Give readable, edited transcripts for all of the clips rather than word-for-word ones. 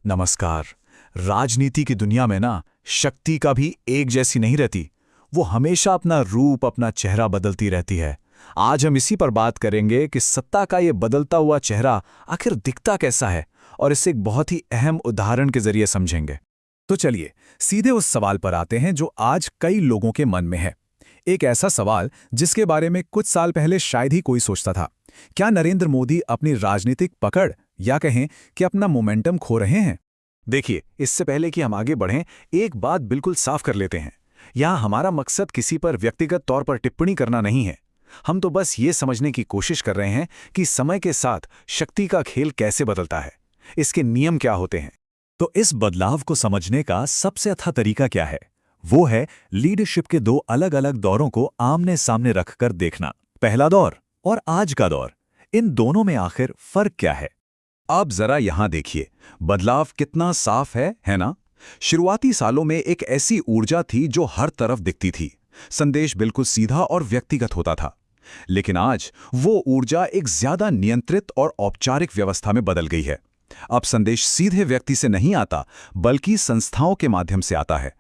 नमस्कार। राजनीति की दुनिया में ना शक्ति का भी एक जैसी नहीं रहती। वो हमेशा अपना रूप, अपना चेहरा बदलती रहती है। आज हम इसी पर बात करेंगे कि सत्ता का ये बदलता हुआ चेहरा आखिर दिखता कैसा है, और इसे एक बहुत ही अहम उदाहरण के जरिए समझेंगे। तो चलिए सीधे उस सवाल पर आते हैं जो आज कई लोगों के मन में है। एक ऐसा सवाल जिसके बारे में कुछ साल पहले शायद ही कोई सोचता था। क्या नरेंद्र मोदी अपनी राजनीतिक पकड़ या कहें कि अपना मोमेंटम खो रहे हैं? देखिए, इससे पहले कि हम आगे बढ़ें, एक बात बिल्कुल साफ कर लेते हैं। यहाँ हमारा मकसद किसी पर व्यक्तिगत तौर पर टिप्पणी करना नहीं है। हम तो बस ये समझने की कोशिश कर रहे हैं कि समय के साथ शक्ति का खेल कैसे बदलता है, इसके नियम क्या होते हैं। तो इस बदलाव को समझने का सबसे अच्छा तरीका क्या है? वो है लीडरशिप के दो अलग अलग दौरों को आमने सामने रखकर देखना। पहला दौर और आज का दौर, इन दोनों में आखिर फर्क क्या है? आप जरा यहां देखिए, बदलाव कितना साफ है ना? शुरुआती सालों में एक ऐसी ऊर्जा थी जो हर तरफ दिखती थी। संदेश बिल्कुल सीधा और व्यक्तिगत होता था। लेकिन आज वो ऊर्जा एक ज्यादा नियंत्रित और औपचारिक व्यवस्था में बदल गई है। अब संदेश सीधे व्यक्ति से नहीं आता, बल्कि संस्थाओं के माध्यम से आता है।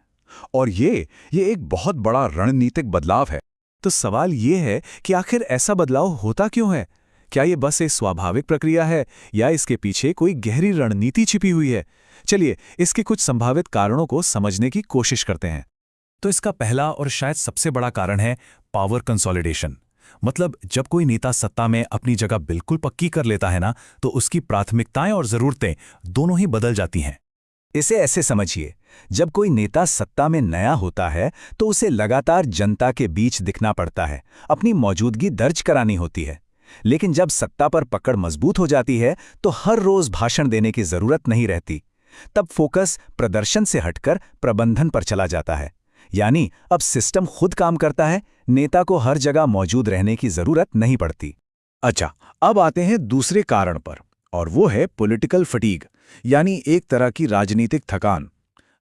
और ये एक बहुत बड़ा रणनीतिक बदलाव है। तो सवाल ये है कि आखिर ऐसा बदलाव होता क्यों है? क्या ये बस एक स्वाभाविक प्रक्रिया है या इसके पीछे कोई गहरी रणनीति छिपी हुई है? चलिए इसके कुछ संभावित कारणों को समझने की कोशिश करते हैं। तो इसका पहला और शायद सबसे बड़ा कारण है पावर कंसोलिडेशन। मतलब जब कोई नेता सत्ता में अपनी जगह बिल्कुल पक्की कर लेता है ना, तो उसकी प्राथमिकताएं और जरूरतें दोनों ही बदल जाती हैं। इसे ऐसे समझिए, जब कोई नेता सत्ता में नया होता है तो उसे लगातार जनता के बीच दिखना पड़ता है, अपनी मौजूदगी दर्ज करानी होती है। लेकिन जब सत्ता पर पकड़ मजबूत हो जाती है तो हर रोज भाषण देने की जरूरत नहीं रहती। तब फोकस प्रदर्शन से हटकर प्रबंधन पर चला जाता है। यानी अब सिस्टम खुद काम करता है, नेता को हर जगह मौजूद रहने की जरूरत नहीं पड़ती। अच्छा, अब आते हैं दूसरे कारण पर, और वो है पॉलिटिकल फटीग, यानी एक तरह की राजनीतिक थकान।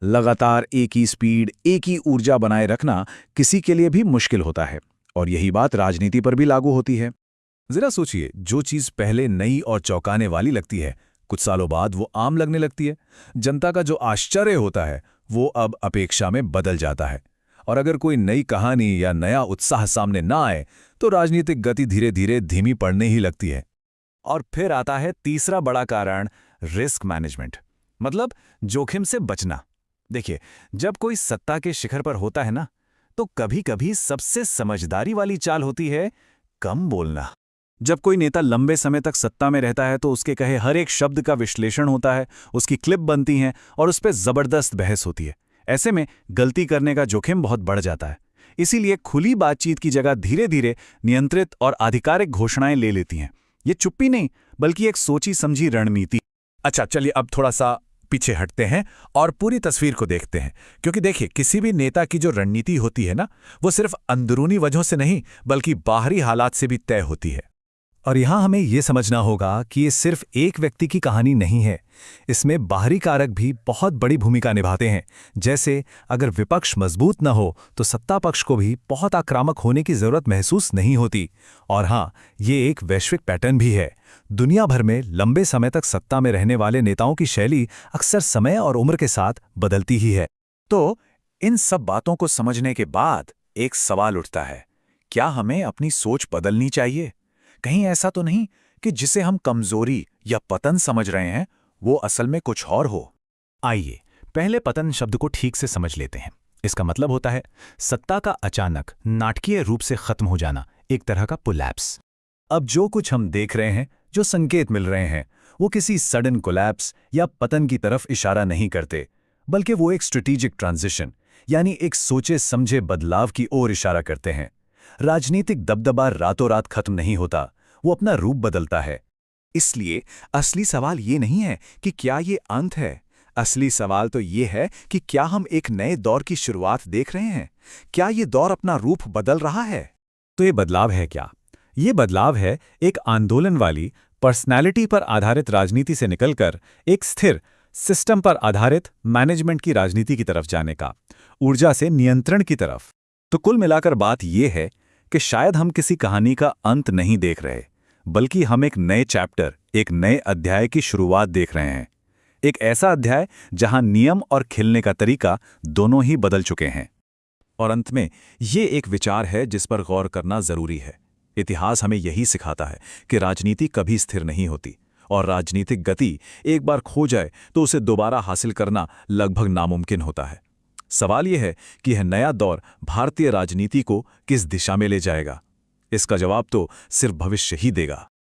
लगातार एक ही स्पीड, एक ही ऊर्जा बनाए रखना किसी के लिए भी मुश्किल होता है, और यही बात राजनीति पर भी लागू होती है। जरा सोचिए, जो चीज पहले नई और चौंकाने वाली लगती है, कुछ सालों बाद वो आम लगने लगती है। जनता का जो आश्चर्य होता है वो अब अपेक्षा में बदल जाता है। और अगर कोई नई कहानी या नया उत्साह सामने ना आए तो राजनीतिक गति धीरे धीरे धीमी पड़ने ही लगती है। और फिर आता है तीसरा बड़ा कारण, रिस्क मैनेजमेंट, मतलब जोखिम से बचना। देखिए, जब कोई सत्ता के शिखर पर होता है ना, तो कभी कभी सबसे समझदारी वाली चाल होती है कम बोलना। जब कोई नेता लंबे समय तक सत्ता में रहता है तो उसके कहे हर एक शब्द का विश्लेषण होता है, उसकी क्लिप बनती हैं और उस पर जबरदस्त बहस होती है। ऐसे में गलती करने का जोखिम बहुत बढ़ जाता है। इसीलिए खुली बातचीत की जगह धीरे धीरे नियंत्रित और आधिकारिक घोषणाएं ले लेती हैं। ये चुप्पी नहीं, बल्कि एक सोची समझी रणनीति। अच्छा, चलिए अब थोड़ा सा पीछे हटते हैं और पूरी तस्वीर को देखते हैं। क्योंकि देखिए, किसी भी नेता की जो रणनीति होती है ना, वो सिर्फ अंदरूनी वजहों से नहीं, बल्कि बाहरी हालात से भी तय होती है। और यहां हमें यह समझना होगा कि ये सिर्फ एक व्यक्ति की कहानी नहीं है। इसमें बाहरी कारक भी बहुत बड़ी भूमिका निभाते हैं। जैसे अगर विपक्ष मजबूत न हो तो सत्ता पक्ष को भी बहुत आक्रामक होने की जरूरत महसूस नहीं होती। और हाँ, ये एक वैश्विक पैटर्न भी है। दुनिया भर में लंबे समय तक सत्ता में रहने वाले नेताओं की शैली अक्सर समय और उम्र के साथ बदलती ही है। तो इन सब बातों को समझने के बाद एक सवाल उठता है, क्या हमें अपनी सोच बदलनी चाहिए? कहीं ऐसा तो नहीं कि जिसे हम कमजोरी या पतन समझ रहे हैं वो असल में कुछ और हो? आइए पहले पतन शब्द को ठीक से समझ लेते हैं। इसका मतलब होता है सत्ता का अचानक नाटकीय रूप से खत्म हो जाना, एक तरह का कोलैप्स। अब जो कुछ हम देख रहे हैं, जो संकेत मिल रहे हैं, वो किसी सडन कोलैप्स या पतन की तरफ इशारा नहीं करते, बल्कि वो एक स्ट्रेटेजिक ट्रांजिशन यानी एक सोचे समझे बदलाव की ओर इशारा करते हैं। राजनीतिक दबदबा रातों रात खत्म नहीं होता, वो अपना रूप बदलता है। इसलिए असली सवाल ये नहीं है कि क्या ये अंत है। असली सवाल तो ये है कि क्या हम एक नए दौर की शुरुआत देख रहे हैं? क्या ये दौर अपना रूप बदल रहा है? तो ये बदलाव है क्या? ये बदलाव है एक आंदोलन वाली, पर्सनैलिटी पर आधारित राजनीति से निकलकर एक स्थिर, सिस्टम पर आधारित मैनेजमेंट की राजनीति की तरफ जाने का, ऊर्जा से नियंत्रण की तरफ। तो कुल मिलाकर बात यह है कि शायद हम किसी कहानी का अंत नहीं देख रहे, बल्कि हम एक नए चैप्टर, एक नए अध्याय की शुरुआत देख रहे हैं। एक ऐसा अध्याय जहां नियम और खेलने का तरीका दोनों ही बदल चुके हैं। और अंत में ये एक विचार है जिस पर गौर करना जरूरी है। इतिहास हमें यही सिखाता है कि राजनीति कभी स्थिर नहीं होती, और राजनीतिक गति एक बार खो जाए तो उसे दोबारा हासिल करना लगभग नामुमकिन होता है। सवाल यह है कि यह नया दौर भारतीय राजनीति को किस दिशा में ले जाएगा। इसका जवाब तो सिर्फ भविष्य ही देगा।